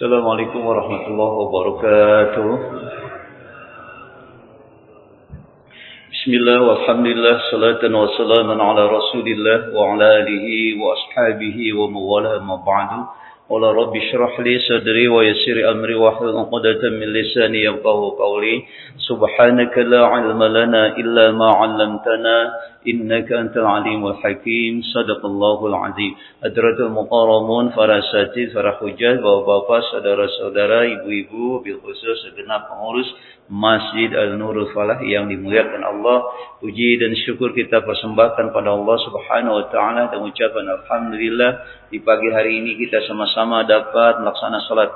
Assalamualaikum warahmatullahi wabarakatuh. Bismillah walhamdulillah salatan wa salaman ala rasulillah wa ala alihi wa ashabihi wa mawala ma ba'du. Qala rabbi shrah li sadri wa yassir amri wa hlul 'uqdatam min lisani yafqahu qawli. Subhanaka la 'ilma lana illa ma 'allamtana innaka antal alimul hakim. Sadaqallahul azim. Hadratul muqarramun, para asatidz, para hujjah, bapak-bapak, saudara-saudara, ibu-ibu, bil khusus segenap pengurus Masjid Al-Nurul Falah yang dimuliakan Allah. Puji dan syukur kita persembahkan pada Allah Subhanahu wa taala dan ucapan alhamdulillah di pagi hari ini kita sama-sama dapat melaksanakan salat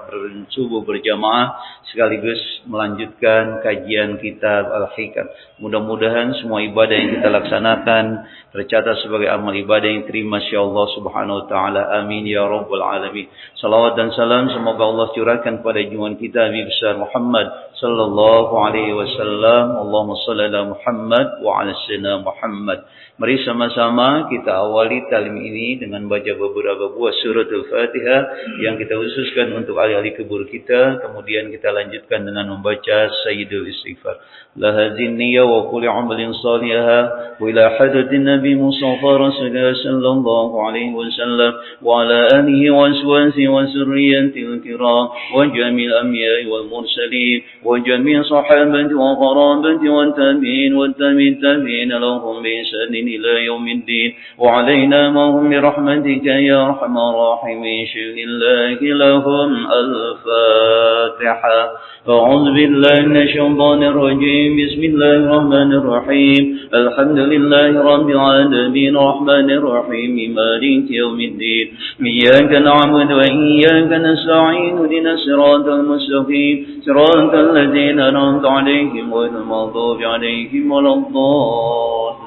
subuh berjamaah sekaligus melanjutkan kajian kitab Al-Hikam. Mudah-mudahan semua ibadah yang kita laksanakan tercatat sebagai amal ibadah yang terima sya Allah Subhanahu wa taala. Amin ya rabbal alamin. Salawat dan salam semoga Allah curahkan pada junjungan kita Nabi besar Muhammad sallallahu alaihi wasallam. Allahumma shalli ala Muhammad wa ala sayyidina Muhammad. Mari sama-sama kita awali talim ini dengan baca beberapa buah surat Al-Fatihah yang kita khususkan untuk ahli-ahli kubur kita. Kemudian kita lanjutkan dengan membaca Sayyidul Istighfar. Lahazin niyya wa kulli amalin salihah wa ila hadatin Nabi Mustafa Rasulullah sallallahu alaihi wasallam wa ala alihi wa aswazi wa zurriyyatil kiram wa jamil anbiya'i wal mursalin wa jamil sahabati wa qarabati wa tabi'in wa tabi'in lahum bi ihsanin ila yaumiddin wa alaina ma hum bi rahmatika ya arhamar rahimin. Shukrillahi lahum al-Fatiha. A'udzu billahi minasy syaithanir rajim. Bismillahir rahmanir rahim. Alhamdulillahi rabbil alamin arrahmanir rahim maliki yaumiddin. Iyyaka na'budu wa iyyaka nasta'in ihdinas siratal mustaqim siratal ladzina an'amta 'alaihim ghairil maghdubi 'alaihim waladdallin.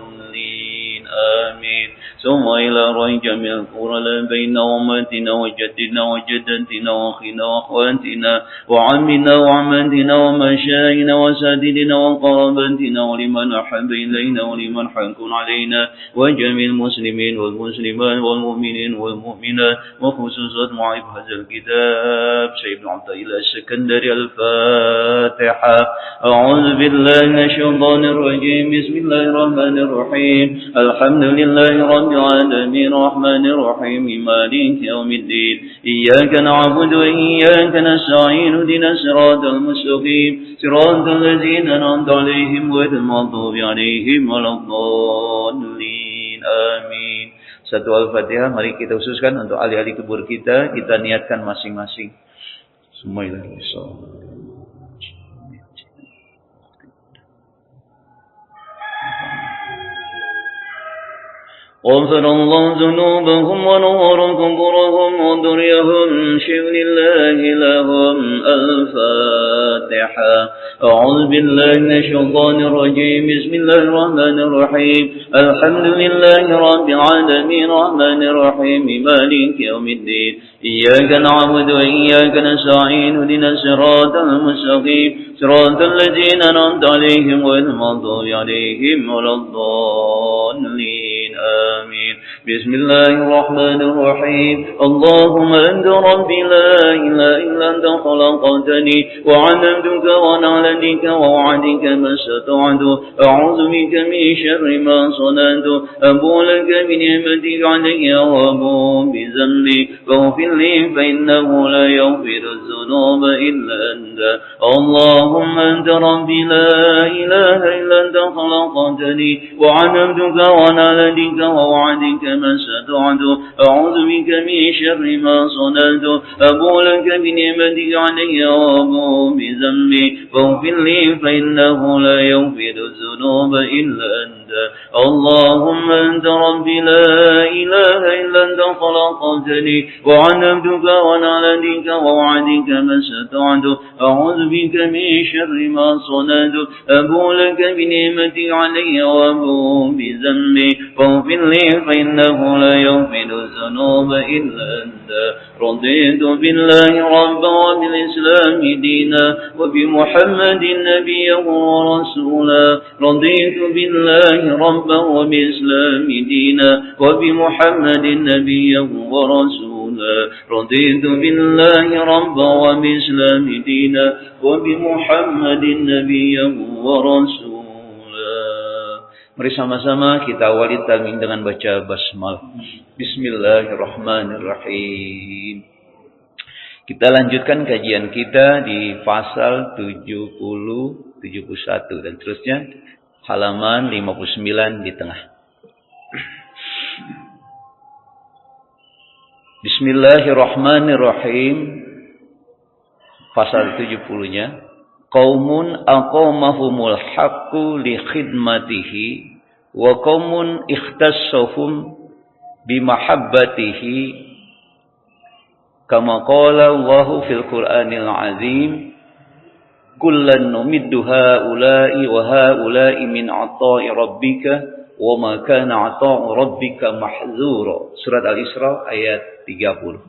Amin. ثم إلى رأي جميع القرى بين أمتنا وجدنا وجدتنا وأخينا وأخواتنا وعمنا وعمتنا ومشاينا وسادتنا وقرابتنا ولمن أحب إلينا ولمن حق علينا وجميع المسلمين والمسلمات والمؤمنين والمؤمنات وخصوصا معي هذا الكتاب سيد عبد الله السكندري. الفاتحة. أعوذ بالله من الشيطان الرجيم. بسم الله الرحمن الرحيم. الحمد لله رب العالمين الرحمن الرحيم مالك يوم الدين. إياك نعبد وإياك نستعين اهدنا الصراط المستقيم صراط الذين أنعمت عليهم غير المغضوب عليهم ولا الضالين. Amin. Satu Al-Fatihah mari kita khususkan untuk ahli-ahli kubur kita. Kita niatkan masing-masing. Bismillahirrahmanirrahim. غفر الله ذنوبهم ونور قبورهم وذريهم شغل الله لهم. الفاتحة. أعوذ بالله من الشيطان الرجيم. بسم الله الرحمن الرحيم. الحمد لله رب العالمين الرحمن الرحيم مالك يوم الدين. إياك نعبد وإياك نستعين اهدنا الصراط المستقيم صراط الذين أنعمت عليهم غير المغضوب عليهم ولا الضالين. آمين. بسم الله الرحمن الرحيم. اللهم أنت ربي لا إله إلا أنت خلقتني وعبدك ونعلتك ووعدك ما استطعت أعوذ بك من شر ما صنعت أبو لك بنعمتك علي وأبو بذنبي فاغفر لي فإنه لا يغفر الذنوب إلا أنت. اللهم أنت ربي لا إله إلا أنت خلقتني وعبدك ونعلتك ووعدك ما استطعت أعوذ بك من شر ما صنعت أبو لك بنعمتك علي وأبو بذنبي فاغفر لي فإنه لا يغفر الذنوب إلا أنت. اللهم أنت ربي لا إله إلا أنت خلقتني وعبدك ونعلتك ووعدك ما استطعت أعوذ بك من شر ما صنعت أبو لك بنعمتك علي وأبو بذنبي فاغفر لي فإنه لا يغفر الذنوب إلا أنت. رضيت بالله ربا وبالإسلام دينا وبمحمد نبيا ورسولا. رضيت بالله ربا وبالإسلام دينا وبمحمد نبيا ورسولا. رسولا رضيت بالله ربا وبالإسلام دينا وبمحمد نبيا ورسولا. Mari sama-sama kita awali talmin dengan baca basmalah. Bismillahirrahmanirrahim. Kita lanjutkan kajian kita di pasal 70, 71 dan seterusnya, halaman 59 di tengah. Bismillahirrahmanirrahim. Pasal 70-nya. Qaumun aqamahumul haqqu li khidmatihi wa qaumun ikhtassahum bimahabbatihi kama qala Allahu fil Qur'anil azim kullan numiddu haula'i wa haula'i min 'ata'i rabbika wa ma kana 'ata'u rabbika mahdzura. Surat Al-Isra ayat 30.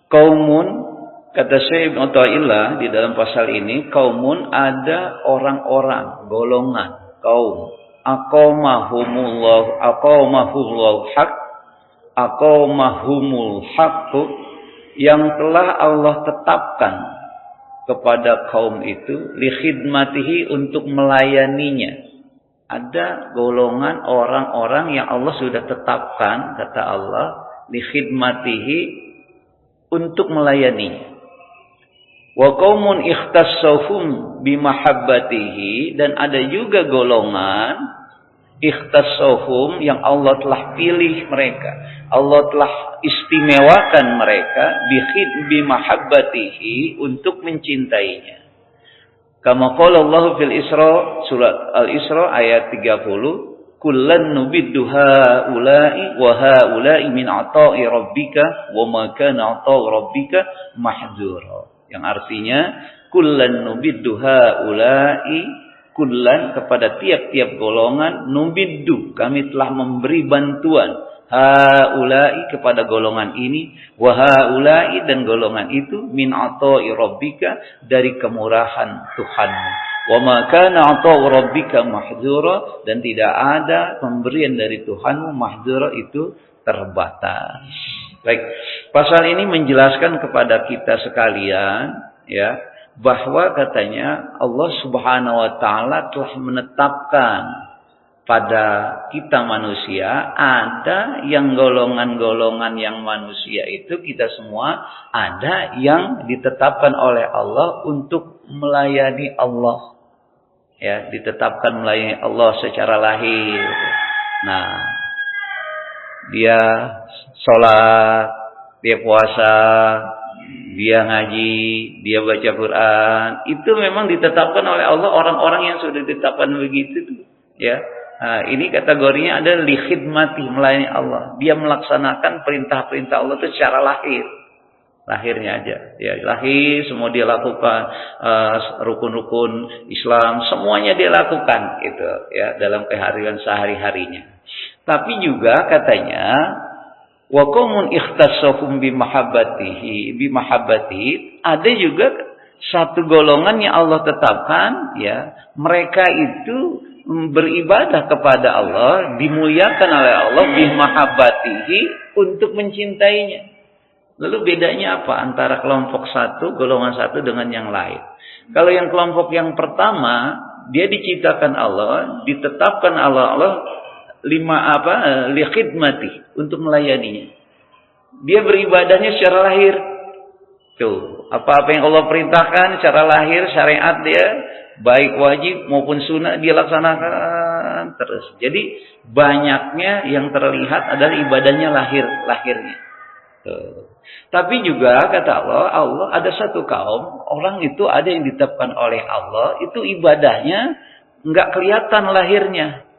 Qaumun, kata Syekh Ibnu Athaillah di dalam pasal ini, kaumun ada orang-orang, golongan, kaum. Aqamahumul haqq yang telah Allah tetapkan kepada kaum itu li khidmatihi untuk melayaninya. Ada golongan orang-orang yang Allah sudah tetapkan, kata Allah, li khidmatihi untuk melayaninya. Wa qaumun ikhtassahum bimahabbatihi, dan ada juga golongan ikhtassahum yang Allah telah pilih mereka, Allah telah istimewakan mereka bimahabbatihi untuk mencintainya. Kama qala Allah fil Isra, surat Al-Isra ayat 30, kullan nubiddu haula'i wa haula'i min 'ata'i rabbika wa ma kana 'ata'u rabbika mahdzura. Yang artinya kullan nubiddu haula'i, kullan kepada tiap-tiap golongan, nubiddu kami telah memberi bantuan, haula'i kepada golongan ini, wa haula'i dan golongan itu, min 'ata'i rabbika dari kemurahan Tuhanmu, wa ma kana 'ata'u rabbika mahdzura dan tidak ada pemberian dari Tuhanmu, mahdzura itu terbatas. Baik, pasal ini menjelaskan kepada kita sekalian, ya, bahwa katanya Allah Subhanahu wa taala telah menetapkan pada kita manusia, ada yang golongan-golongan yang manusia itu kita semua ada yang ditetapkan oleh Allah untuk melayani Allah. Ya, ditetapkan melayani Allah secara lahir. Nah, dia sholat, dia puasa, dia ngaji, dia baca Quran, itu memang ditetapkan oleh Allah, orang-orang yang sudah ditetapkan begitu, ya. Nah, ini kategorinya ada li khidmati, melayani Allah. Dia melaksanakan perintah-perintah Allah itu secara lahirnya aja, ya, lahir semua dia lakukan, rukun-rukun Islam semuanya dia lakukan, gitu, ya, dalam keharian sehari-harinya. Tapi juga katanya wa qaumun ikhtassahum bimahabbatihi, ada juga satu golongan yang Allah tetapkan, ya, mereka itu beribadah kepada Allah, dimuliakan oleh Allah bimahabbatihi, untuk mencintainya. Lalu bedanya apa antara kelompok satu, golongan satu dengan yang lain? Kalau yang kelompok yang pertama, dia diciptakan Allah, ditetapkan Allah li khidmati, untuk melayaninya. Dia beribadahnya secara lahir. Tuh, apa-apa yang Allah perintahkan secara lahir, syariat dia, baik wajib maupun sunnah dia laksanakan terus. Jadi banyaknya yang terlihat adalah ibadahnya lahirnya. Tuh. Tapi juga kata Allah ada satu kaum, orang itu ada yang ditetapkan oleh Allah, itu ibadahnya enggak kelihatan lahirnya.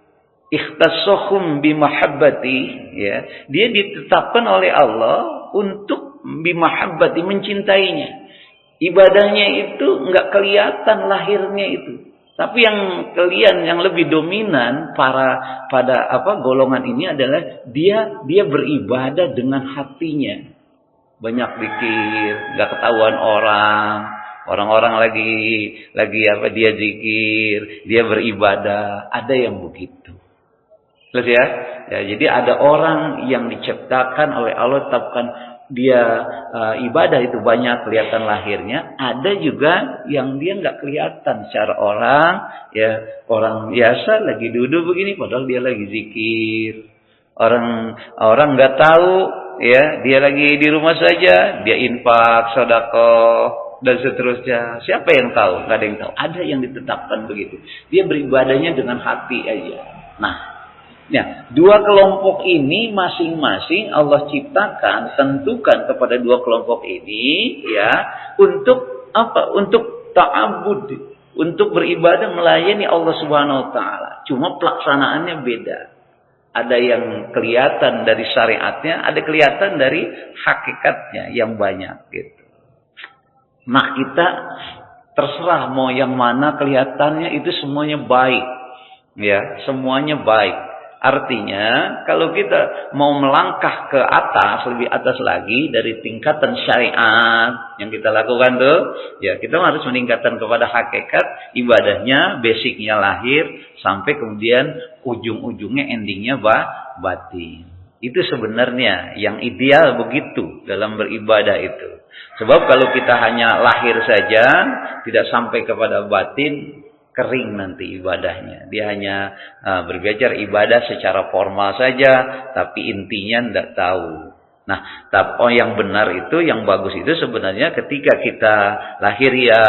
Ikhtassahum bimahabbati, ya, dia ditetapkan oleh Allah untuk bimahabbati, mencintainya. Ibadahnya itu enggak kelihatan lahirnya itu. Tapi yang lebih dominan pada golongan ini adalah dia beribadah dengan hatinya. Banyak zikir, enggak ketahuan orang lagi dia zikir, dia beribadah, ada yang begitu. Ya, jadi ada orang yang diciptakan oleh Allah, tetapkan dia ibadah itu banyak kelihatan lahirnya, ada juga yang dia nggak kelihatan secara orang, ya orang biasa lagi duduk begini padahal dia lagi zikir. Orang nggak tahu, ya dia lagi di rumah saja, dia infak, sedekah dan seterusnya. Siapa yang tahu? Nggak ada yang tahu. Ada yang ditetapkan begitu. Dia beribadahnya dengan hati aja. Nah, ya, dua kelompok ini masing-masing Allah ciptakan, tentukan kepada dua kelompok ini, ya, untuk apa? Untuk ta'abbud, untuk beribadah melayani Allah Subhanahu wa taala. Cuma pelaksanaannya beda. Ada yang kelihatan dari syariatnya, ada kelihatan dari hakikatnya yang banyak gitu. Nah, kita terserah mau yang mana kelihatannya itu semuanya baik. Ya, semuanya baik. Artinya, kalau kita mau melangkah ke atas, lebih atas lagi dari tingkatan syariat yang kita lakukan tuh, ya kita harus meningkatkan kepada hakikat ibadahnya, basicnya lahir, sampai kemudian ujung-ujungnya endingnya batin. Itu sebenarnya yang ideal begitu dalam beribadah itu. Sebab kalau kita hanya lahir saja, tidak sampai kepada batin, kering nanti ibadahnya. Dia hanya berbicara ibadah secara formal saja, tapi intinya tidak tahu. Nah, yang benar itu, yang bagus itu sebenarnya ketika kita lahir ya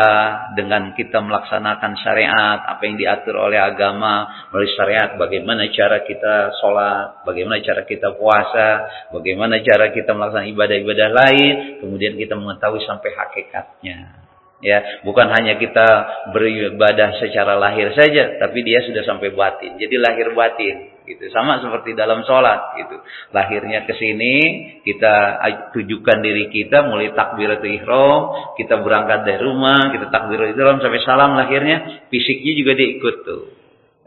dengan kita melaksanakan syariat, apa yang diatur oleh agama melalui syariat, bagaimana cara kita sholat, bagaimana cara kita puasa, bagaimana cara kita melaksanakan ibadah-ibadah lain, kemudian kita mengetahui sampai hakikatnya. Ya, bukan hanya kita beribadah secara lahir saja, tapi dia sudah sampai batin. Jadi lahir batin, gitu. Sama seperti dalam sholat, gitu. Lahirnya ke sini, kita tujukan diri kita, mulai takbiratul ihram, kita berangkat dari rumah, kita takbiratul ihram sampai salam lahirnya, fisiknya juga dia ikut tuh.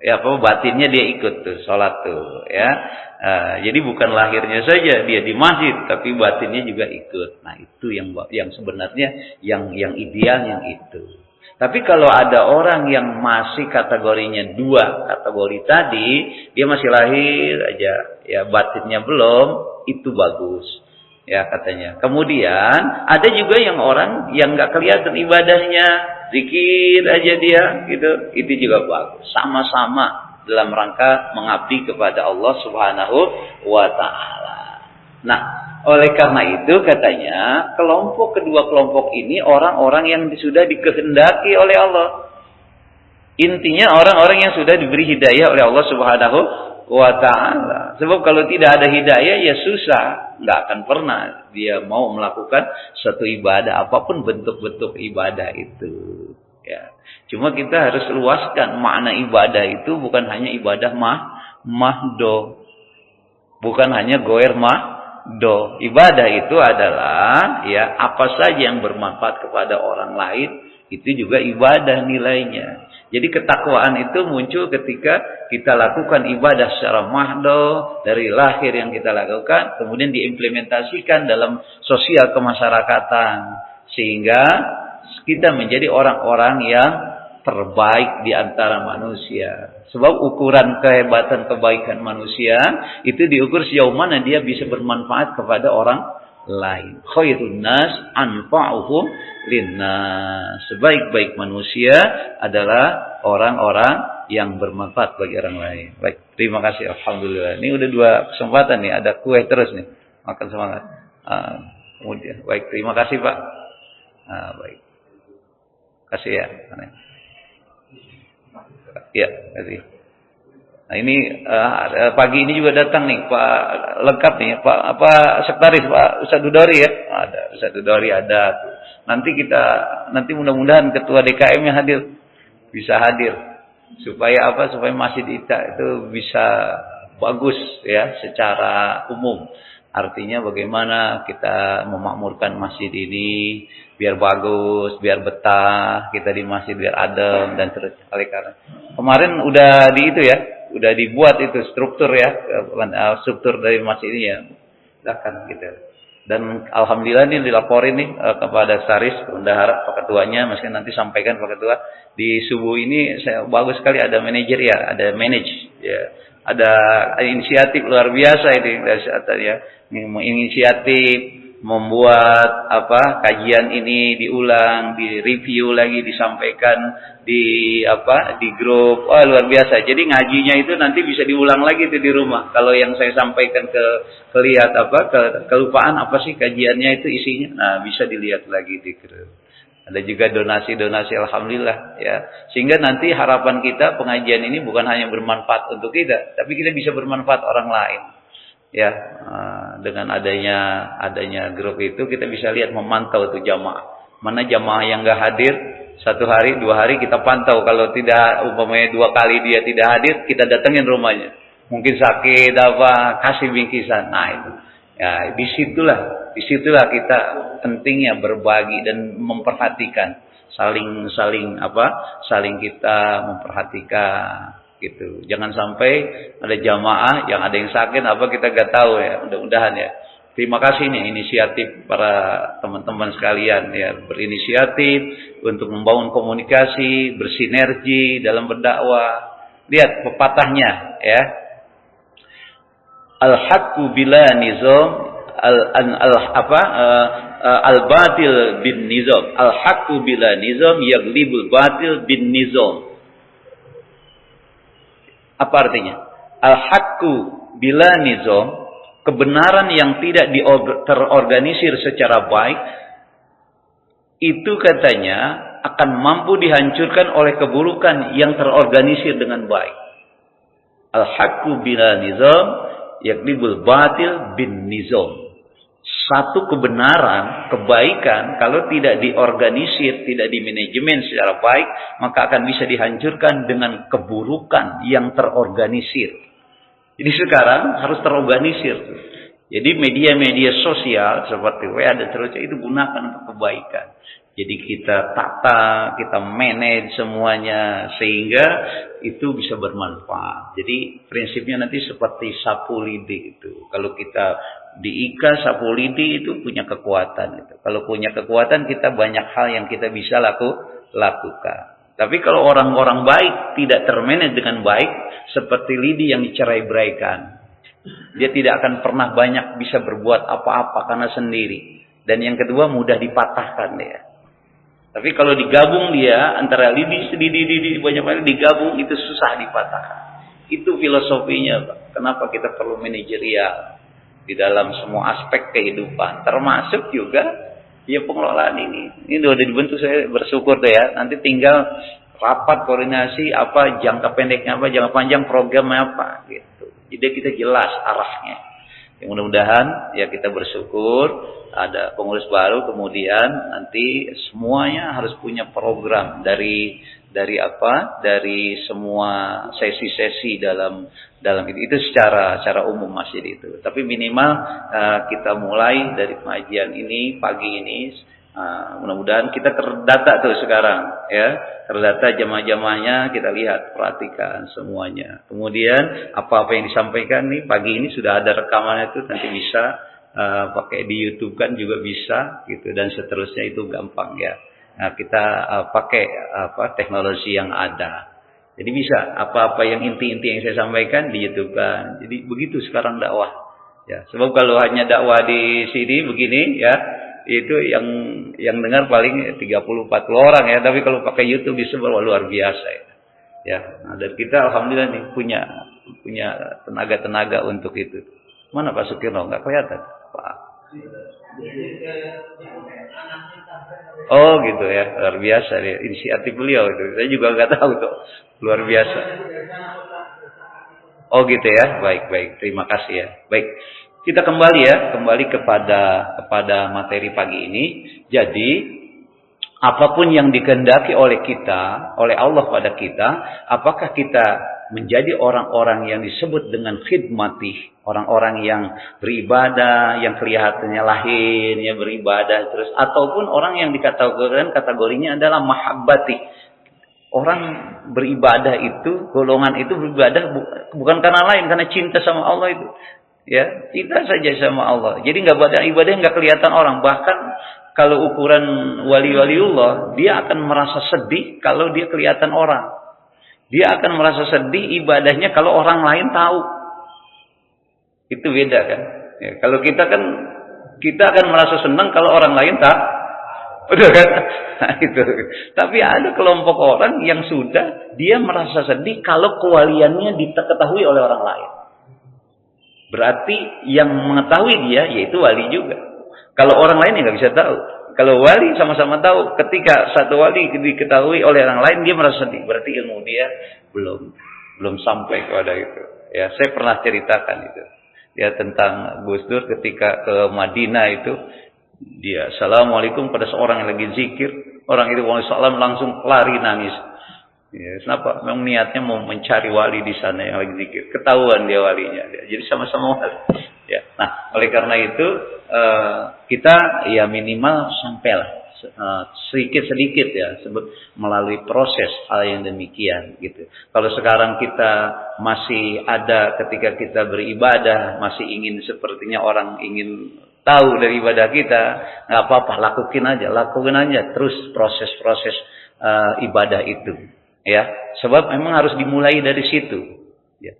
Ya, batinnya dia ikut tuh, sholat tuh, ya. Jadi bukan lahirnya saja dia di masjid, tapi batinnya juga ikut. Nah, itu yang sebenarnya yang ideal yang itu. Tapi kalau ada orang yang masih kategorinya dua kategori tadi, dia masih lahir aja, ya batinnya belum, itu bagus. Ya katanya. Kemudian ada juga yang orang yang nggak kelihatan ibadahnya, zikir aja dia, gitu. Itu juga bagus. Sama-sama dalam rangka mengabdi kepada Allah Subhanahu wa taala. Nah, oleh karena itu katanya, kedua kelompok ini orang-orang yang sudah dikehendaki oleh Allah. Intinya orang-orang yang sudah diberi hidayah oleh Allah Subhanahu wa ta'ala. Sebab kalau tidak ada hidayah ya susah, nggak akan pernah dia mau melakukan satu ibadah, apapun bentuk-bentuk ibadah itu. Ya. Cuma kita harus luaskan makna ibadah itu bukan hanya ibadah mahdo, bukan hanya goer mahdo. Ibadah itu adalah ya apa saja yang bermanfaat kepada orang lain, itu juga ibadah nilainya. Jadi ketakwaan itu muncul ketika kita lakukan ibadah secara mahdo dari lahir yang kita lakukan, kemudian diimplementasikan dalam sosial kemasyarakatan, sehingga kita menjadi orang-orang yang terbaik di antara manusia. Sebab ukuran kehebatan kebaikan manusia itu diukur sejauh mana dia bisa bermanfaat kepada orang lain. Khairun nas anfa'uhum linnas. Sebaik-baik manusia adalah orang-orang yang bermanfaat bagi orang lain. Baik, terima kasih. Alhamdulillah. Ini udah 2 kesempatan nih, ada kue terus nih. Makan semangat. Kemudian, baik, terima kasih Pak. Baik. Kasih ya. Ya, kasih. Nah ini pagi ini juga datang nih Pak, lengkap nih Pak, sekretaris Pak Ustaz Dudori ya. Ada Ustaz Dudori ada. Nanti mudah-mudahan ketua DKM-nya hadir, bisa hadir supaya supaya masjid kita itu bisa bagus ya secara umum. Artinya bagaimana kita memakmurkan masjid ini biar bagus, biar betah kita di masjid, biar adem dan seterusnya. Karena kemarin udah udah dibuat itu struktur ya, struktur dari masjid ini ya. Silakan gitu. Dan alhamdulillah ini dilaporin nih kepada Saris, bendahara, Pak Ketuanya, mungkin nanti sampaikan Pak Ketua, di subuh ini bagus sekali ada manajer ya, ada ya. Ada inisiatif luar biasa ini dari saat ya, inisiatif membuat kajian ini diulang, direview lagi, disampaikan di grup. Wah, luar biasa. Jadi ngajinya itu nanti bisa diulang lagi tuh di rumah. Kalau yang saya sampaikan kelupaan apa sih kajiannya itu isinya. Nah, bisa dilihat lagi di grup. Ada juga donasi-donasi, alhamdulillah ya. Sehingga nanti harapan kita pengajian ini bukan hanya bermanfaat untuk kita, tapi kita bisa bermanfaat orang lain. Ya, dengan adanya grup itu kita bisa lihat, memantau tuh jamaah. Mana jamaah yang enggak hadir 1 hari, 2 hari kita pantau. Kalau tidak, umpamanya 2 kali dia tidak hadir, kita datengin rumahnya. Mungkin sakit kasih bingkisan. Nah, itu. Ya, disitulah kita pentingnya berbagi dan memperhatikan, saling kita memperhatikan gitu. Jangan sampai ada jamaah yang ada yang sakit kita gak tahu ya. Mudah-mudahan ya. Terima kasih nih inisiatif para teman-teman sekalian ya, berinisiatif untuk membangun komunikasi, bersinergi dalam berdakwah. Lihat pepatahnya ya. Al-haqqu bila nizam al-batil bin nizam. Al-haqqu bila nizam yaglibul batil bin nizam. Apa artinya? Al-haqqu bila nizam, kebenaran yang tidak terorganisir secara baik, itu katanya akan mampu dihancurkan oleh keburukan yang terorganisir dengan baik. Al-haqqu bila nizam yaglibul batil bin nizam. Satu kebenaran, kebaikan, kalau tidak diorganisir, tidak dimanajemen secara baik, maka akan bisa dihancurkan dengan keburukan yang terorganisir. Jadi sekarang harus terorganisir. Jadi media-media sosial seperti WA dan seterusnya itu gunakan untuk kebaikan. Jadi kita tata, kita manage semuanya sehingga itu bisa bermanfaat. Jadi prinsipnya nanti seperti sapu lidi itu. Kalau kita diikat sapu lidi itu punya kekuatan. Gitu. Kalau punya kekuatan kita banyak hal yang kita bisa lakukan. Tapi kalau orang-orang baik tidak termanage dengan baik, seperti lidi yang dicerai-beraikan. Dia tidak akan pernah banyak bisa berbuat apa-apa karena sendiri. Dan yang kedua mudah dipatahkan dia. Tapi kalau digabung dia antara lidi banyak digabung itu susah dipatahkan. Itu filosofinya, Pak. Kenapa kita perlu manajerial di dalam semua aspek kehidupan, termasuk juga ya pengelolaan ini. Ini sudah dibentuk, saya bersyukur deh ya. Nanti tinggal rapat koordinasi jangka pendeknya jangka panjang programnya apa gitu. Jadi kita jelas arahnya. Ya, mudah-mudahan ya kita bersyukur ada pengurus baru, kemudian nanti semuanya harus punya program dari semua sesi-sesi dalam itu secara umum masjid itu. Tapi minimal kita mulai dari pengajian ini pagi ini, mudah-mudahan kita terdata tuh sekarang ya, terdata jamaah-jamaahnya, kita lihat, perhatikan semuanya. Kemudian apa-apa yang disampaikan nih pagi ini sudah ada rekamannya itu, nanti bisa pakai di YouTube kan juga bisa gitu, dan seterusnya itu gampang ya. Nah, kita pakai teknologi yang ada. Jadi bisa apa-apa yang inti-inti yang saya sampaikan di YouTube kan. Jadi begitu sekarang dakwah. Ya, sebab kalau hanya dakwah di sini begini ya, itu yang dengar paling 30-40 orang ya, tapi kalau pakai YouTube bisa luar biasa ya. Ya, nah, dan kita alhamdulillah nih punya tenaga-tenaga untuk itu. Mana Pak Sukirno? Enggak kelihatan, Pak. Oh gitu ya, luar biasa ya, inisiatif beliau itu. Saya juga nggak tahu tuh, luar biasa. Oh gitu ya, baik, terima kasih ya. Baik, kita kembali kepada materi pagi ini. Jadi apapun yang dikehendaki oleh kita, oleh Allah pada kita, apakah kita menjadi orang-orang yang disebut dengan khidmati, orang-orang yang beribadah, yang kelihatannya lahirnya beribadah terus, ataupun orang yang kategorinya adalah mahabbati. Orang beribadah itu, golongan itu beribadah bukan karena lain, karena cinta sama Allah itu. Ya, cinta saja sama Allah. Jadi ibadah nggak kelihatan orang. Bahkan kalau ukuran wali-waliullah, dia akan merasa sedih kalau dia kelihatan orang. Dia akan merasa sedih ibadahnya kalau orang lain tahu. Itu beda kan. Ya, kalau kita kan Kita akan merasa senang kalau orang lain tak. Udah kan? Nah, itu. Tapi ada kelompok orang yang sudah dia merasa sedih kalau kewaliannya diketahui oleh orang lain. Berarti yang mengetahui dia yaitu wali juga. Kalau orang lain nggak bisa tahu. Kalau wali sama-sama tahu. Ketika satu wali diketahui oleh orang lain dia merasa sedih. Berarti ilmu dia belum sampai kepada itu. Ya, saya pernah ceritakan itu. Ya, tentang Gus Dur ketika ke Madinah itu. Dia assalamualaikum pada seorang yang lagi zikir, orang itu waalaikumsalam langsung lari nangis. Ya, kenapa? Memang niatnya mau mencari wali di sana yang lagi zikir. Ketahuan dia walinya. Jadi sama-sama wali. Ya. Nah, oleh karena itu kita ya minimal sampailah sedikit-sedikit ya sebut melalui proses hal yang demikian gitu. Kalau sekarang kita masih ada ketika kita beribadah masih ingin sepertinya orang ingin tahu dari ibadah kita, nggak apa-apa, lakukan aja terus proses-proses ibadah itu, ya. Sebab memang harus dimulai dari situ. Ya.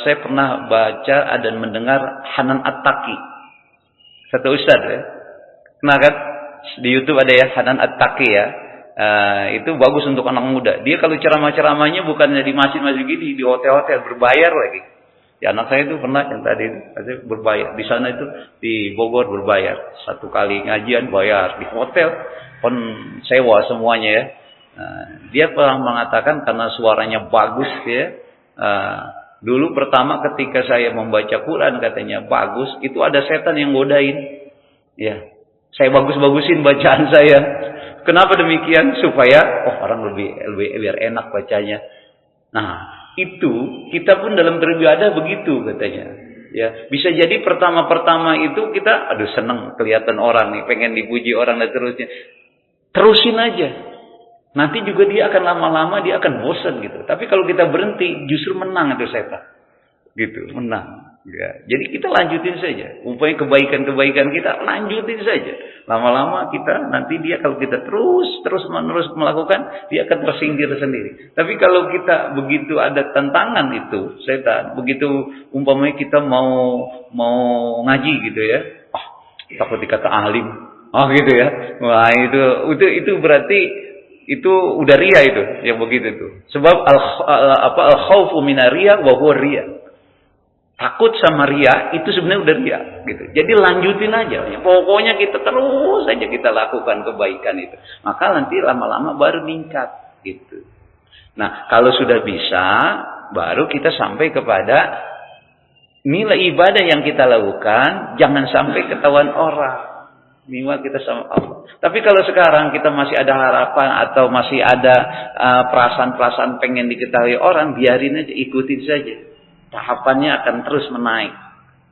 Saya pernah baca dan mendengar Hanan At-Taqi, satu ustadz ya, kenal kan? Di YouTube ada ya Hanan At-Taqi ya. Itu bagus untuk anak muda. Dia kalau ceramah-ceramahnya bukannya di masjid-masjid gini, di hotel-hotel berbayar lagi. Ya, anak saya itu pernah yang tadi berbayar. Di sana itu di Bogor berbayar. Satu kali ngajian bayar. Di hotel pun sewa semuanya ya. Dia pernah mengatakan karena suaranya bagus ya. Dulu pertama ketika saya membaca Quran katanya bagus. Itu ada setan yang godain. Ya, saya bagus-bagusin bacaan saya. Kenapa demikian? Supaya orang lebih biar enak bacanya. Nah, itu kita pun dalam beribadah begitu katanya. Ya, bisa jadi pertama-pertama itu kita senang kelihatan orang nih, pengen dipuji orang dan terusnya. Terusin aja. Nanti juga dia akan lama-lama dia akan bosan gitu. Tapi kalau kita berhenti justru menang itu setan. Gitu, menang. Ya, jadi kita lanjutin saja. Umpamanya kebaikan-kebaikan kita lanjutin saja. Lama-lama kita nanti dia kalau kita terus-menerus melakukan, dia akan tersinggir sendiri. Tapi kalau kita begitu ada tantangan itu, setan, begitu umpamanya kita mau ngaji gitu ya. Takut dikata alim. Gitu ya. Wah, itu berarti itu udah ria itu, yang begitu tuh. Sebab al-khaufu minar riya wa huwa riya. Takut sama ria itu sebenarnya udah ria gitu. Jadi lanjutin aja. Pokoknya kita terus saja kita lakukan kebaikan itu. Maka nanti lama-lama baru meningkat gitu. Nah, kalau sudah bisa baru kita sampai kepada nilai ibadah yang kita lakukan jangan sampai ketahuan orang. Minimal kita sama Allah. Tapi kalau sekarang kita masih ada harapan atau masih ada perasaan-perasaan pengen diketahui orang, biarin aja, ikutin saja. Tahapannya akan terus menaik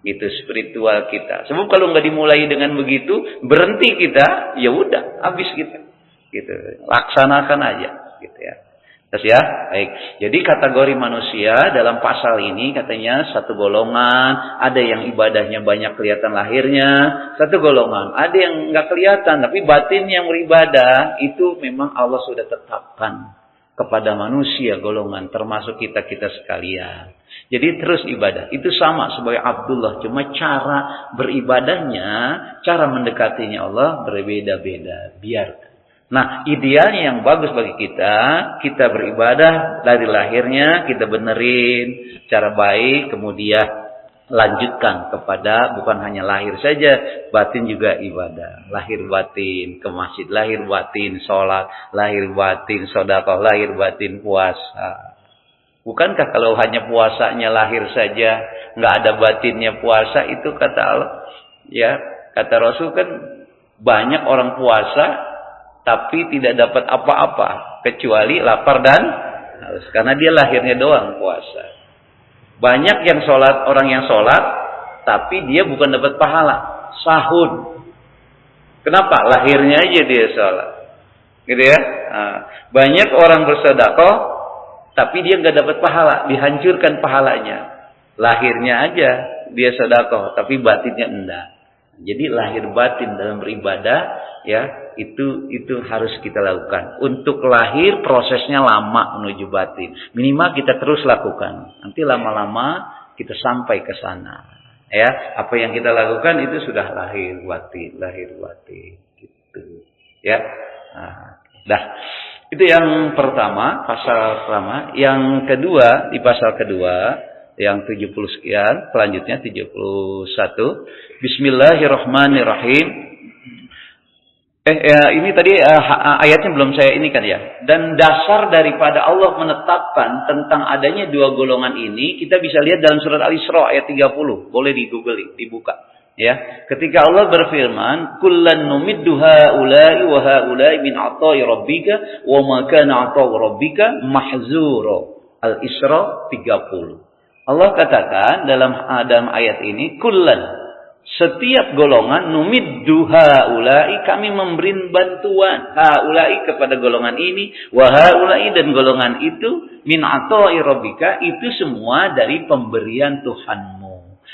gitu spiritual kita. Sebab kalau nggak dimulai dengan begitu, berhenti kita, ya udah habis kita. Gitu. Laksanakan aja gitu ya. Terus ya, baik. Jadi kategori manusia dalam pasal ini katanya satu golongan, ada yang ibadahnya banyak kelihatan lahirnya, satu golongan, ada yang nggak kelihatan tapi batin yang beribadah itu memang Allah sudah tetapkan kepada manusia golongan termasuk kita sekalian. Jadi terus ibadah. Itu sama sebagai Abdullah. Cuma cara beribadahnya, cara mendekatinya Allah berbeda-beda. Biarkan. Nah, idealnya yang bagus bagi kita beribadah dari lahirnya, kita benerin cara baik, kemudian lanjutkan kepada bukan hanya lahir saja, batin juga ibadah. Lahir batin ke masjid, lahir batin sholat, lahir batin sedekah, lahir batin puasa. Bukankah kalau hanya puasanya lahir saja, nggak ada batinnya puasa, itu kata Allah, ya kata Rasul kan banyak orang puasa tapi tidak dapat apa-apa kecuali lapar dan haus, karena dia lahirnya doang puasa. Banyak yang sholat, orang yang sholat tapi dia bukan dapat pahala, sahud. Kenapa? Lahirnya aja dia sholat, gitu ya. Banyak orang bersedekah tapi dia nggak dapat pahala, dihancurkan pahalanya. Lahirnya aja dia sedekah, tapi batinnya enggak. Jadi lahir batin dalam beribadah, ya itu harus kita lakukan. Untuk lahir prosesnya lama menuju batin. Minimal kita terus lakukan. Nanti lama-lama kita sampai ke sana. Ya, apa yang kita lakukan itu sudah lahir batin gitu. Ya. Nah, dah. Itu yang pertama, pasal pertama. Yang kedua, di pasal kedua, yang 70 sekian, selanjutnya 71. Bismillahirrahmanirrahim. Ini tadi ayatnya belum saya ini kan ya. Dan dasar daripada Allah menetapkan tentang adanya dua golongan ini, kita bisa lihat dalam surat Al-Isra ayat 30. Boleh di Google, dibuka. Ya, ketika Allah berfirman, "Kullan numiddu haula'i wa haula'i min 'ata'i rabbika wa ma kana 'ata'u rabbika mahzura." Al-Isra 30. Allah katakan dalam ayat ini, kullan, setiap golongan, numiddu haula'i, kami memberi bantuan haula'i kepada golongan ini, wa haula'i, dan golongan itu, min 'ata'i rabbika, itu semua dari pemberian Tuhanmu.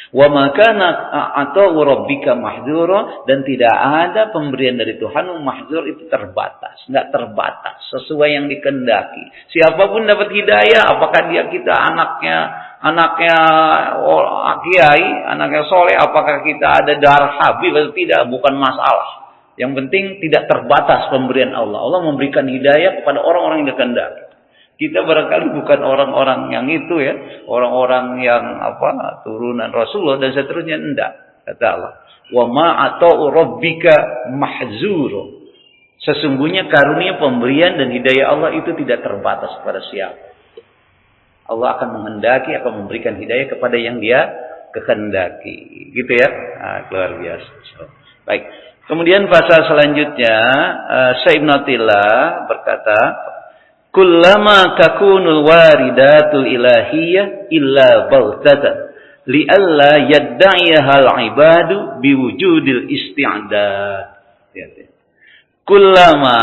Wa ma kana 'ata'u rabbika mahdzura, dan tidak ada pemberian dari Tuhanmu mahdzur, itu terbatas, enggak terbatas, sesuai yang dikehendaki. Siapapun dapat hidayah, apakah kita anaknya kiai, anaknya soleh, apakah kita ada darah habib atau tidak, bukan masalah. Yang penting tidak terbatas pemberian Allah. Allah memberikan hidayah kepada orang-orang yang dikehendaki. Kita barangkali bukan orang-orang yang itu ya, orang-orang yang turunan Rasulullah dan seterusnya, enggak. Kata Allah, wa ma ata'u rabbika mahzur. Sesungguhnya karunia pemberian dan hidayah Allah itu tidak terbatas kepada siapa. Allah akan menghendaki, akan memberikan hidayah kepada yang Dia kehendaki. Gitu ya. Luar biasa. Baik. Kemudian pasal selanjutnya, Syekh Ibnu Athaillah berkata, "Kullama takunul waridatul ilahiyyah illa baghtatan li'alla yadda'iha al-ibadu biwujudil isti'dad." Kullama,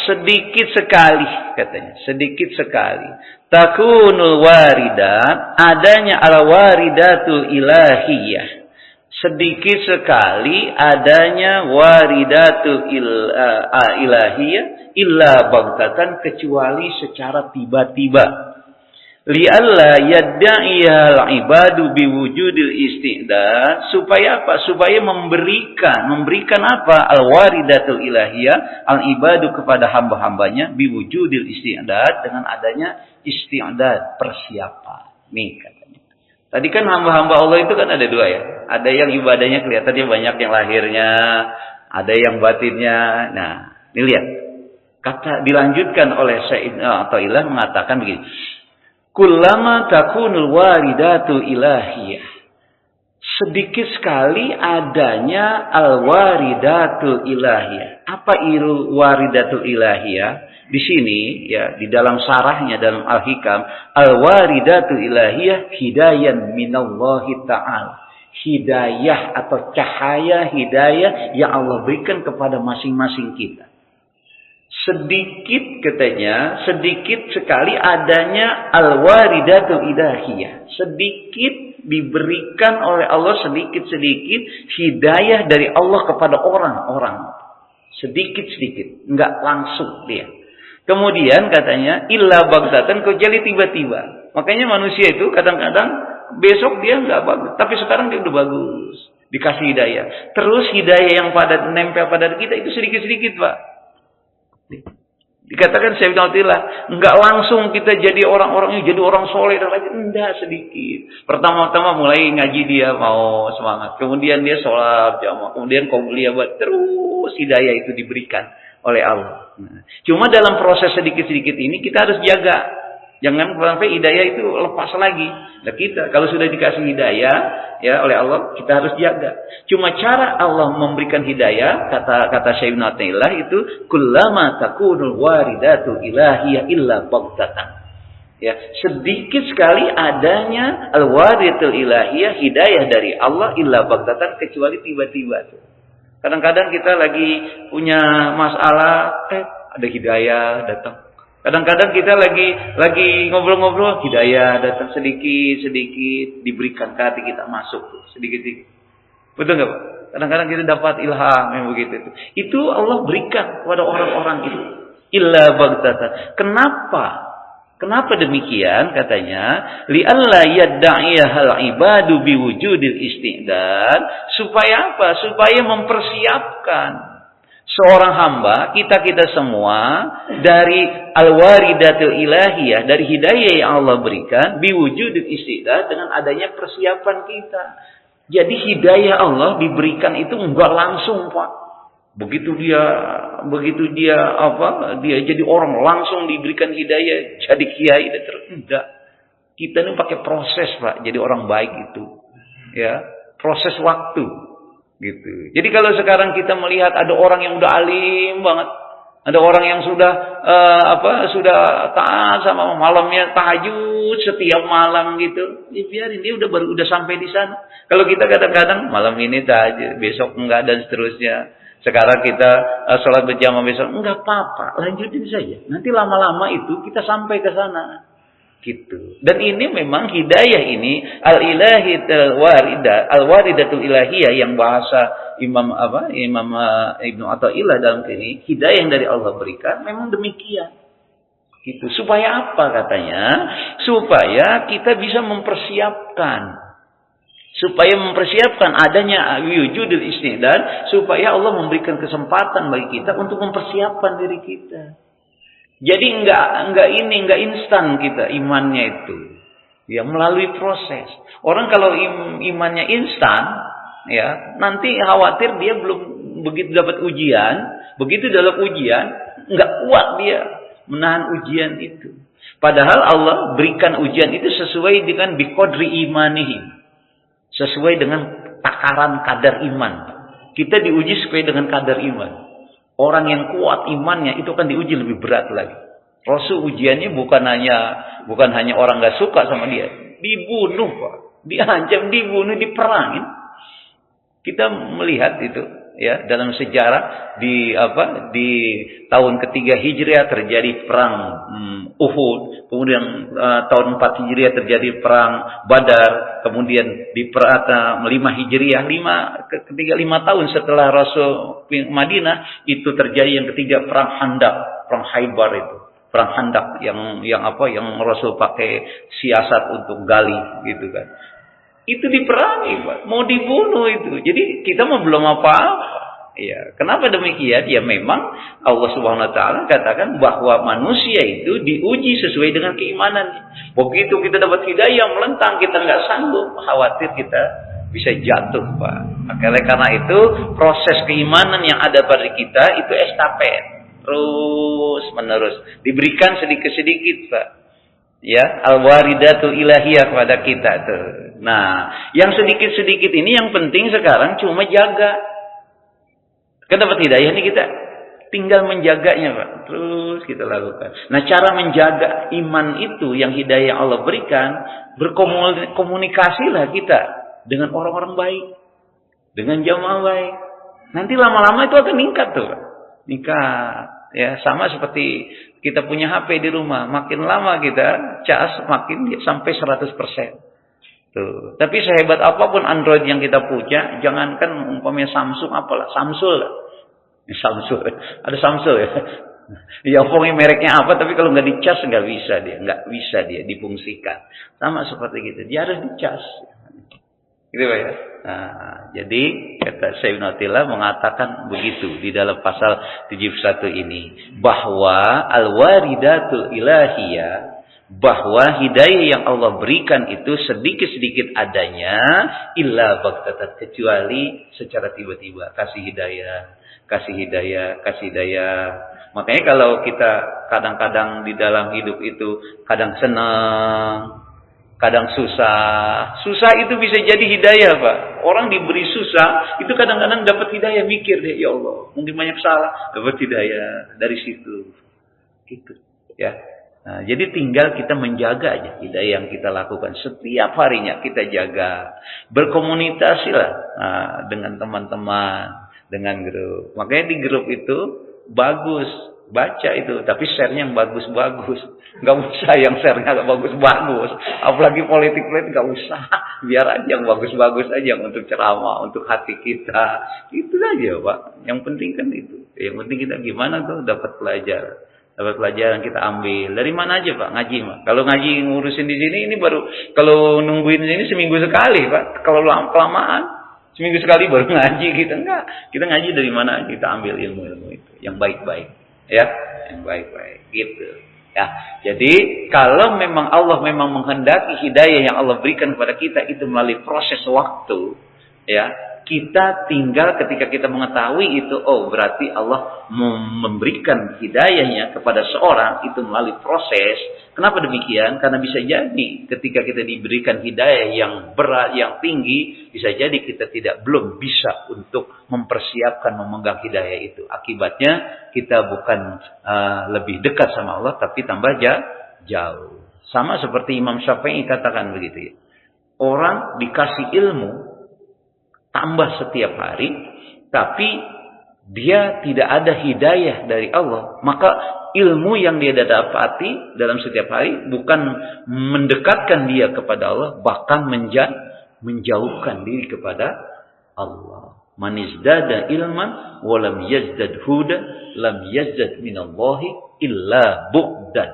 sedikit sekali katanya, sedikit sekali, takunul waridat, adanya al-waridatul ilahiyah, sedikit sekali adanya waridatul ilahiyah, illa baghtatan, kecuali secara tiba-tiba. Li'alla yadda'iyal ibadu biwujudil istidad, supaya apa? Supaya memberikan apa? Al-waridatul ilahiyah, al-ibadu kepada hamba-hambanya, biwujudil istidad, dengan adanya istidad, persiapan. Nih katanya. Tadi kan hamba-hamba Allah itu kan ada dua ya. Ada yang ibadahnya kelihatannya banyak, yang lahirnya, ada yang batinnya. Nah, ini lihat. Dilanjutkan oleh Syekh Athaillah mengatakan begini. Kullama takunul waridatul ilahiyah, sedikit sekali adanya al-waridatul ilahiyah. Apa itu waridatul ilahiyah? Di sini ya, di dalam sarahnya dalam Al-Hikam, al-waridatul ilahiyah hidayan minallahi ta'ala. Hidayah atau cahaya hidayah yang Allah berikan kepada masing-masing kita. Sedikit katanya, sedikit sekali adanya al-waridatul ilahiyah. Sedikit diberikan oleh Allah, sedikit-sedikit hidayah dari Allah kepada orang-orang. Sedikit-sedikit, enggak langsung dia. Kemudian katanya, illa baghtatan, kecuali tiba-tiba. Makanya manusia itu kadang-kadang besok dia enggak bagus, tapi sekarang dia udah bagus. Dikasih hidayah. Terus hidayah yang nempel pada kita itu sedikit-sedikit, Pak. Dikatakan Syekh Ibnu Athaillah, enggak langsung kita jadi orang-orangnya, jadi orang soleh dan lagi, enggak, sedikit. Pertama-tama mulai ngaji dia mau semangat, kemudian dia sholat jamaah, kemudian qauliyah, terus hidayah itu diberikan oleh Allah. Nah, cuma dalam proses sedikit-sedikit ini kita harus jaga. Jangan sampai hidayah itu lepas lagi. Nah, kita kalau sudah dikasih hidayah ya oleh Allah, kita harus jaga. Cuma cara Allah memberikan hidayah, kata Syekh Ibnu Athaillah itu, kullama takunul waridatul ilahiyah illa baghtatan. Ya, sedikit sekali adanya al-waridatul ilahiyah, hidayah dari Allah, illa baghtatan, kecuali tiba-tiba. Kadang-kadang kita lagi punya masalah, ada hidayah datang. Kadang-kadang kita lagi ngobrol-ngobrol, hidayah datang sedikit-sedikit, diberikan ke hati kita, masuk sedikit-sedikit. Betul nggak Pak? Kadang-kadang kita dapat ilham yang begitu itu. Itu Allah berikan kepada orang-orang itu. Illa baghtatan. Kenapa Kenapa demikian? Katanya, li'alla yadda'iyahal ibadu biwujudil istidad. Supaya apa? Supaya mempersiapkan seorang hamba, kita semua, dari al-waridatul ilahiyah, dari hidayah yang Allah berikan, biwujudil istidad, dengan adanya persiapan kita. Jadi hidayah Allah diberikan itu enggak langsung, Pak. Begitu dia jadi orang langsung diberikan hidayah, jadi kiai dan terus enggak. Kita ini pakai proses, Pak, jadi orang baik itu. Ya, proses waktu gitu. Jadi kalau sekarang kita melihat ada orang yang udah alim banget, ada orang yang sudah sudah taat sama malamnya tahajud setiap malam gitu. Biarin dia udah sampai di sana. Kalau kita kadang-kadang malam ini tahajud, besok enggak dan seterusnya. Sekarang kita sholat berjamaah besok, enggak apa-apa, lanjutin saja. Nanti lama-lama itu kita sampai ke sana. Gitu. Dan ini memang hidayah ini al-waridatul ilahiyah yang bahasa Imam Ibnu Athaillah dalam ini, hidayah yang dari Allah berikan memang demikian. Gitu. Supaya apa katanya? Supaya kita bisa mempersiapkan adanya wujudul istidad, supaya Allah memberikan kesempatan bagi kita untuk mempersiapkan diri kita. Jadi enggak instan kita imannya itu. Ya, melalui proses. Orang kalau imannya instan, ya, nanti khawatir dia belum begitu dapat ujian, begitu dalam ujian enggak kuat dia menahan ujian itu. Padahal Allah berikan ujian itu sesuai dengan biqadri imanihim. Sesuai dengan takaran kadar iman. Kita diuji sesuai dengan kadar iman. Orang yang kuat imannya itu akan diuji lebih berat lagi. Rasul ujiannya bukan hanya orang nggak suka sama dia, dibunuh, Pak. Diancam, dibunuh, diperangin. Kita melihat itu, ya, dalam sejarah di tahun ketiga Hijriah terjadi perang Uhud, kemudian tahun 4 Hijriah terjadi perang Badar, kemudian di 5 Hijriah, 5 tahun setelah Rasul Madinah itu terjadi yang ketiga perang Khandaq, perang Khaybar itu. Perang Khandaq yang Rasul pakai siasat untuk gali gitu kan. Itu diperangi, Pak. Mau dibunuh itu. Jadi kita mau belum apa-apa. Ya, kenapa demikian? Ya memang Allah Subhanahu wa taala katakan bahwa manusia itu diuji sesuai dengan keimanannya. Begitu kita dapat hidayah melentang, kita nggak sanggup, khawatir kita bisa jatuh, Pak. Makanya karena itu proses keimanan yang ada pada kita itu estafet, terus menerus diberikan sedikit-sedikit, Pak. Ya, al-waridatul ilahiyah kepada kita tuh. Nah, yang sedikit-sedikit ini yang penting sekarang cuma jaga. Kita dapat hidayah ini kita tinggal menjaganya, Pak. Terus kita lakukan. Nah, cara menjaga iman itu yang hidayah Allah berikan, berkomunikasilah kita dengan orang-orang baik, dengan jamaah baik. Nanti lama-lama itu akan meningkat tuh, Pak. Meningkat. Ya, sama seperti kita punya HP di rumah, makin lama kita cas makin sampai 100%. Tuh. Tapi sehebat apapun Android yang kita punya, jangankan umpamanya Samsung apalah, Samsung lah. Samsung. Ada Samsung ya. Ya umpamanya mereknya apa, tapi kalau nggak dicas nggak bisa dia difungsikan. Sama seperti gitu, dia harus dicas. Gitu Pak ya. Nah, jadi kata Syekh Ibnu Athaillah mengatakan begitu di dalam pasal 71 ini, bahwa al-waridatul ilahiyah, bahwa hidayah yang Allah berikan itu sedikit-sedikit adanya, illa baghtatan, kecuali secara tiba-tiba. Kasih hidayah. Makanya kalau kita kadang-kadang di dalam hidup itu kadang senang, kadang susah. Susah itu bisa jadi hidayah, Pak. Orang diberi susah, itu kadang-kadang dapat hidayah, mikir deh, ya Allah, mungkin banyak salah, dapat hidayah dari situ. Gitu, ya. Nah, jadi tinggal kita menjaga aja hidayah yang kita lakukan setiap harinya, kita jaga. Berkomunikasilah dengan teman-teman, dengan grup. Makanya di grup itu bagus baca itu, tapi share-nya yang bagus-bagus. Nggak usah yang share-nya nggak bagus-bagus. Apalagi politik nggak usah. Biar aja yang bagus-bagus aja untuk ceramah, untuk hati kita. Itu aja, Pak. Yang penting kan itu. Yang penting kita gimana tuh dapat pelajar. Dapat pelajaran kita ambil. Dari mana aja Pak? Ngaji Pak. Kalau ngaji ngurusin di sini ini baru, kalau nungguin ini seminggu sekali Pak. Kalau kelamaan seminggu sekali baru ngaji kita. Enggak. Kita ngaji dari mana? Kita ambil ilmu-ilmu itu yang baik-baik. Ya, yang baik-baik gitu. Ya. Jadi kalau memang Allah memang menghendaki hidayah yang Allah berikan kepada kita itu melalui proses waktu, ya. Kita tinggal ketika kita mengetahui itu, oh berarti Allah memberikan hidayahnya kepada seorang itu melalui proses. Kenapa demikian? Karena bisa jadi ketika kita diberikan hidayah yang berat, yang tinggi, bisa jadi kita belum bisa untuk mempersiapkan memegang hidayah itu. Akibatnya kita bukan lebih dekat sama Allah, tapi tambah jauh. Sama seperti Imam Syafi'i katakan begitu ya. Orang dikasih ilmu tambah setiap hari, tapi dia tidak ada hidayah dari Allah, maka ilmu yang dia dapati dalam setiap hari bukan mendekatkan dia kepada Allah, bahkan menjauhkan diri kepada Allah. Man izdada ilman wa lam yazdad huda lam yazdad minallahi illa bu'dan.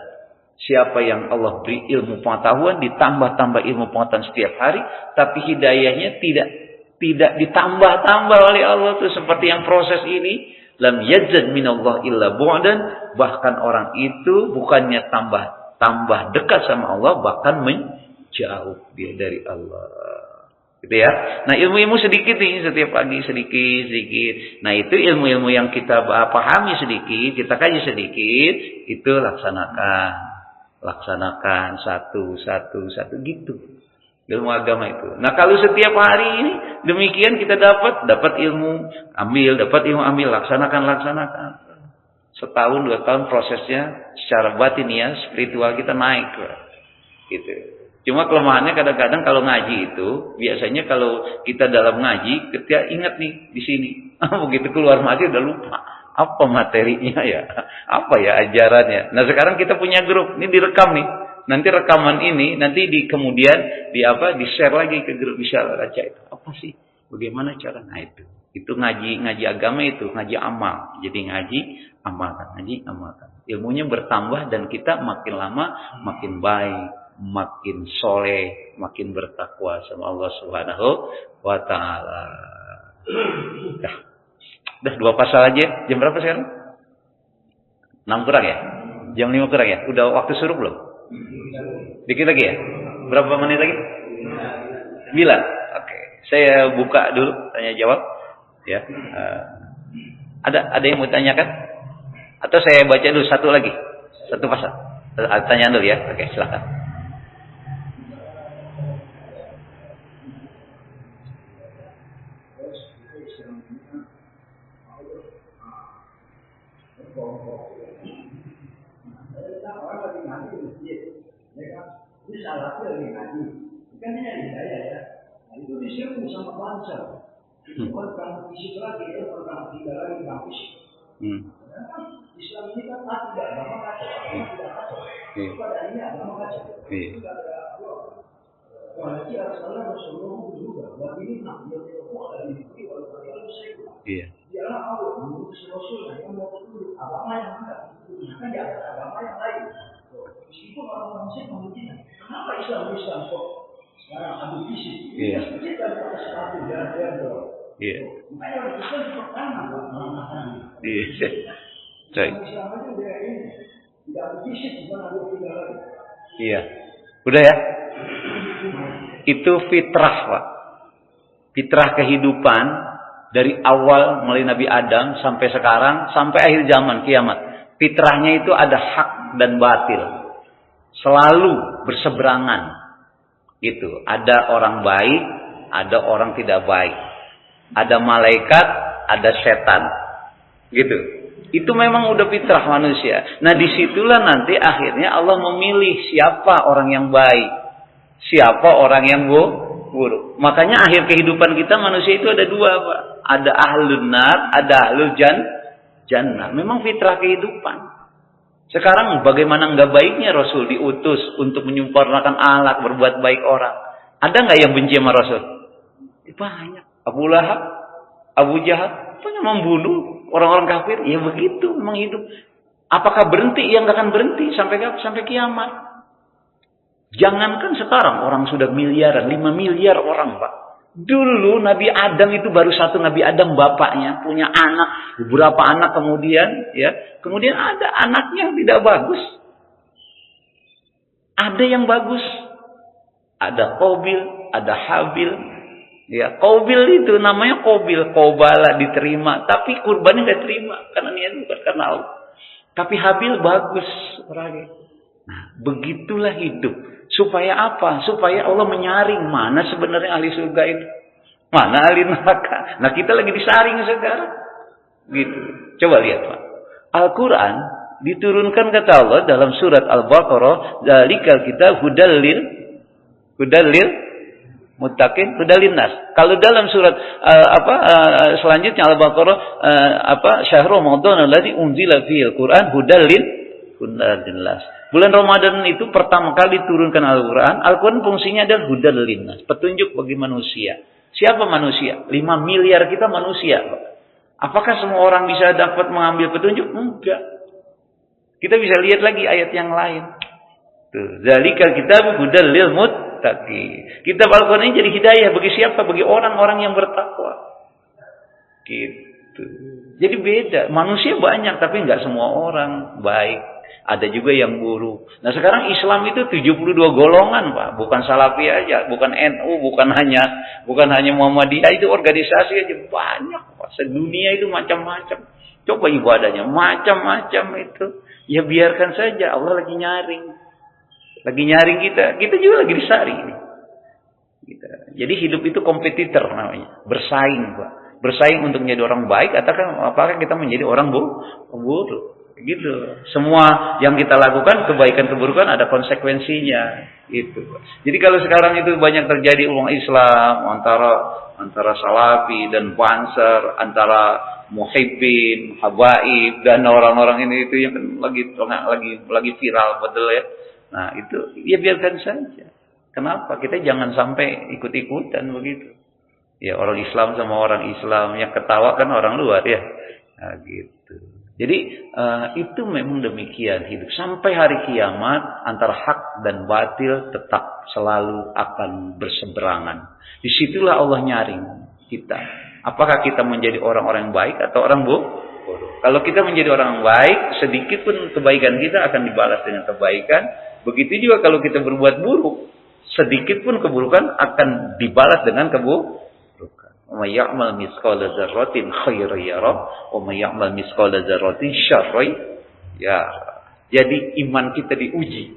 Siapa yang Allah beri ilmu pengetahuan, ditambah-tambah ilmu pengetahuan setiap hari, tapi hidayahnya tidak ditambah-tambah oleh Allah tuh seperti yang proses ini, lam yajad minallah illa bu'dan, bahkan orang itu bukannya tambah dekat sama Allah, bahkan menjauh dia dari Allah. Gitu ya. Nah, ilmu-ilmu sedikit nih, setiap pagi sedikit. Nah, itu ilmu-ilmu yang kita pahami sedikit, kita kaji sedikit, itu laksanakan satu gitu. Ilmu agama itu. Nah, kalau setiap hari ini demikian kita dapat ilmu, dapat ilmu ambil, laksanakan. Setahun 2 tahun prosesnya secara batin ya, spiritual kita naik gitu. Cuma kelemahannya kadang-kadang kalau ngaji itu, biasanya kalau kita dalam ngaji, ketika ingat nih di sini, begitu keluar ngaji udah lupa. Apa materinya ya? Apa ya ajarannya? Nah, sekarang kita punya grup, ini direkam nih. Nanti rekaman ini nanti kemudian di-share lagi ke grup bisa baca itu. Apa sih? Bagaimana cara? Nah, itu ngaji agama itu, ngaji amal. Jadi ngaji amalkan. Ilmunya bertambah dan kita makin lama makin baik, makin soleh, makin bertakwa sama Allah Subhanahu wa taala. Dah 2 pasal aja. Jam berapa sekarang? 6 kurang ya? Jam 5 kurang ya? Udah waktu suruh belum? Dikit lagi ya? Berapa menit lagi? 9. Oke. Saya buka dulu tanya jawab. Ya. Ada yang mau tanyakan? Atau saya baca dulu satu lagi? Satu pasal. Tanya dulu ya. Oke, silakan. Ini salah lagi ngaji. Kan ini hidayah ya. Nah, itu disiapkan sama bangsa. Orang di situ lagi, orang tidak lagi kampus. Islam ini kan tidak agama kacau, tidak kacau. Pada ini agama kacau. Tidak ada Walaupun Rasulullah juga, bagi ini nak dia berkuah dari diri walaupun dia muslim. Dialah Allah menurut Rasulullah yang mau betul agama yang mana? Kan di atas agama yang lain. Meskipun orang muslim memungkinkan. Kenapa Islam kok sekarang ambil visi? Kita dapat sesuatu jalan doang. Makanya orang Islam pertama orang Islam aja udah ini tidak ambil visi bukan ambil tiga lagi. Iya. Udah ya? Itu fitrah, Pak. Fitrah kehidupan dari awal mulai Nabi Adam sampai sekarang sampai akhir zaman kiamat. Fitrahnya itu ada hak dan batil. Selalu berseberangan. Gitu. Ada orang baik, ada orang tidak baik. Ada malaikat, ada setan. Gitu. Itu memang udah fitrah manusia. Nah, disitulah nanti akhirnya Allah memilih siapa orang yang baik, siapa orang yang buruk. Makanya akhir kehidupan kita manusia itu ada 2, Pak. Ada ahlun nar, ada ahlul jannah. Memang fitrah kehidupan. Sekarang bagaimana enggak baiknya Rasul diutus untuk menyempurnakan akhlak, berbuat baik orang. Ada enggak yang benci sama Rasul? Banyak. Abu Lahab, Abu Jahal, banyak membunuh orang-orang kafir. Ya begitu memang hidup. Apakah berhenti? Ya nggak akan berhenti sampai kiamat. Jangankan sekarang orang sudah miliaran, 5 miliar orang, Pak. Dulu Nabi Adam itu baru satu Nabi Adam bapaknya punya anak, beberapa anak kemudian kemudian ada anaknya yang tidak bagus. Ada yang bagus. Ada Qabil, ada Habil. Ya, Qabil itu namanya Qabil, Qobala diterima, tapi kurbannya nggak terima karena niat bukan karena Allah. Tapi Habil bagus orangnya. Nah, begitulah hidup. Supaya apa? Supaya Allah menyaring mana sebenarnya ahli surga itu, mana ahli neraka. Nah, kita lagi disaring sekarang. Gitu. Coba lihat, Pak. Al-Quran diturunkan kata Allah dalam surat Al-Baqarah, "Dzalikal kitab hudal lil muttaqin, hudal linnas." Kalau dalam surat selanjutnya Al-Baqarah syahrul ramadan alladzi unzila fihil Qur'an hudal linnas. Bulan Ramadan itu pertama kali turunkan Al-Quran. Al-Quran fungsinya adalah hudal linnas, petunjuk bagi manusia. Siapa manusia? 5 miliar kita manusia. Apakah semua orang bisa dapat mengambil petunjuk? Enggak. Kita bisa lihat lagi ayat yang lain. Dzalikal kitab hudal lil muttaqin. Kitab Al-Quran ini jadi hidayah bagi siapa? Bagi orang-orang yang bertakwa. Gitu. Jadi beda. Manusia banyak tapi enggak semua orang baik. Ada juga yang buruk. Nah, sekarang Islam itu 72 golongan, Pak. Bukan Salafi aja, bukan NU, bukan hanya Muhammadiyah, itu organisasi aja banyak, Pak. Sedunia itu macam-macam. Coba ibadahnya macam-macam itu. Ya biarkan saja, Allah lagi nyaring. Lagi nyaring kita. Kita juga lagi disaring. Jadi hidup itu kompetitor namanya. Bersaing, Pak. Bersaing untuk menjadi orang baik apakah kita menjadi orang buruk. Gitu. Semua yang kita lakukan, kebaikan keburukan ada konsekuensinya. Gitu. Jadi kalau sekarang itu banyak terjadi uang Islam antara Salafi dan Banser, antara Muhibbin, Habaib dan orang-orang ini itu yang lagi viral betul ya. Nah, itu ya biarkan saja. Kenapa? Kita jangan sampai ikut-ikutan begitu. Ya, orang Islam sama orang Islam yang ketawa kan orang luar ya. Nah, gitu. Jadi itu memang demikian hidup. Sampai hari kiamat antara hak dan batil tetap selalu akan berseberangan. Disitulah Allah nyaring kita. Apakah kita menjadi orang-orang yang baik atau orang bodoh? Kalau kita menjadi orang yang baik, sedikit pun kebaikan kita akan dibalas dengan kebaikan. Begitu juga kalau kita berbuat buruk, sedikit pun keburukan akan dibalas dengan keburukan. Wa may ya'mal mithqala dzarratin khairan yarah wa may ya'mal mithqala dzarratin syarran yarah. Jadi iman kita diuji.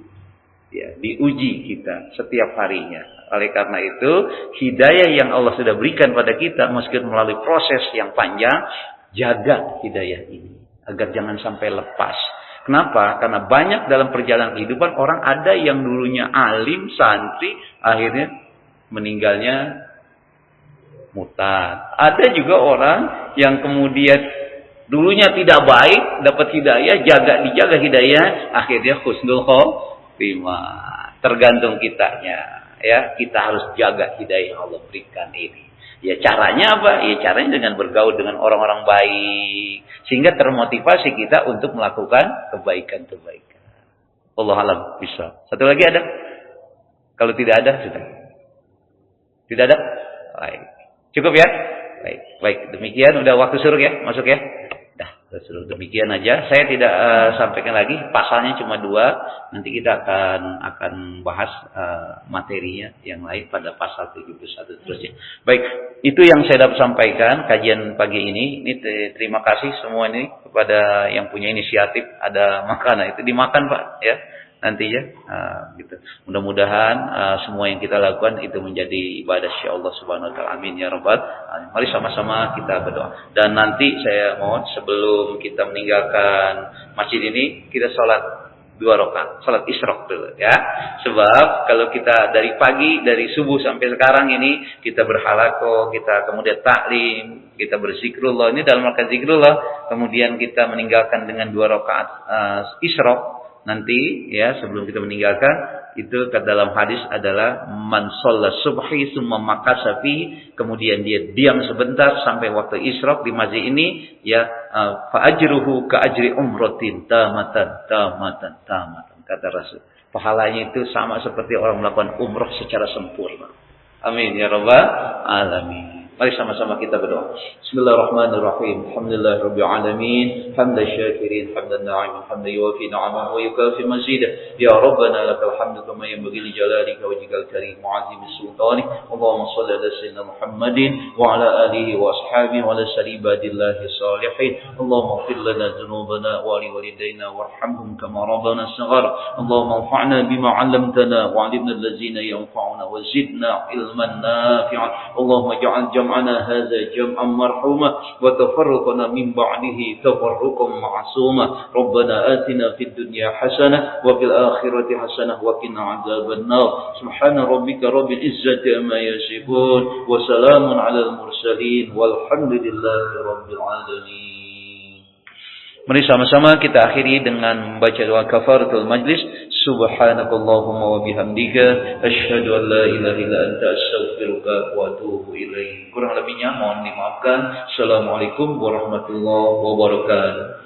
Ya, diuji kita setiap harinya. Oleh karena itu, hidayah yang Allah sudah berikan pada kita meskipun melalui proses yang panjang, jaga hidayah ini agar jangan sampai lepas. Kenapa? Karena banyak dalam perjalanan kehidupan orang ada yang dulunya alim, santri, akhirnya meninggalnya murtad. Ada juga orang yang kemudian dulunya tidak baik, dapat hidayah, dijaga hidayah, akhirnya husnul khotimah. Tergantung kitanya, ya. Kita harus jaga hidayah yang Allah berikan ini. Ya caranya apa? Ya caranya dengan bergaul dengan orang-orang baik, sehingga termotivasi kita untuk melakukan kebaikan-kebaikan. Allah alam bisa. Satu lagi ada? Kalau tidak ada, sudah. Tidak ada? Baik. Cukup ya? Baik. Demikian udah waktu suruh ya, masuk ya. Dah, suruh demikian aja. Saya tidak sampaikan lagi. Pasalnya cuma 2. Nanti kita akan bahas materinya yang lain pada pasal 71 terusnya. Baik, itu yang saya dapat sampaikan kajian pagi ini. Ini terima kasih semua ini kepada yang punya inisiatif ada makanan itu dimakan Pak ya. Nanti ya, gitu. Mudah-mudahan semua yang kita lakukan itu menjadi ibadah sya Allah Subhanahu Wa Taala. Amin ya Rabbal Alamin. Mari sama-sama kita berdoa. Dan nanti saya mohon sebelum kita meninggalkan masjid ini kita sholat 2 rakaat, sholat isyraq dulu ya. Sebab kalau kita dari pagi dari subuh sampai sekarang ini kita berhalaqah, kita kemudian taklim, kita berzikrullah. Ini dalam rakaat zikrullah, kemudian kita meninggalkan dengan 2 rakaat isyraq. nanti ya sebelum kita meninggalkan itu dalam hadis adalah man shalla subhi summa makasa fi, kemudian dia diam sebentar sampai waktu isyraq di masjid ini ya fa ajruhu ka ajri umratin tamatan kata Rasul. Pahalanya itu sama seperti orang melakukan umrah secara sempurna. Amin ya rabbal alamin. Mari sama-sama kita berdoa. Bismillahirrahmanirrahim. Alhamdulillahirabbil alamin. Hamdan syakirin, hamdan na'imin, hamdan yuwafi ni'amahu wa yukafi mazidah. Ya Rabbana lakal hamdu kama yanbaghi li jalalika wa wajhikal karim wa 'azimi sultanik. Allahumma shalli ala sayyidina Muhammadin wa ala alihi wa ashabihi wa ala ibadillahi salihin. Allahumma ighfir lana dhunubana wa li walidayna warhamhum kama rabbana saghara. Allahumma anfa'na bima 'allamtana wa 'allimna allazina yanfa'una wa zidna ilman nafi'an. Allahumma ij'al جمعنا هذا جمعا مرحوما وتفرقنا من بعده تفرقا معصوما ربنا آتنا في الدنيا حسنة وفي الآخرة حسنة وقنا عذاب النار سبحان ربك رب العزة عما يصفون وسلام على المرسلين والحمد لله رب العالمين. Mari sama-sama kita akhiri dengan membaca doa kafaratul majlis. Subhanakallahumma wa bihamdika asyhadu an la ilaha illa anta astaghfiruka wa atubu ilaik. Kurang lebihnya mohon dimaafkan. Assalamualaikum warahmatullahi wabarakatuh.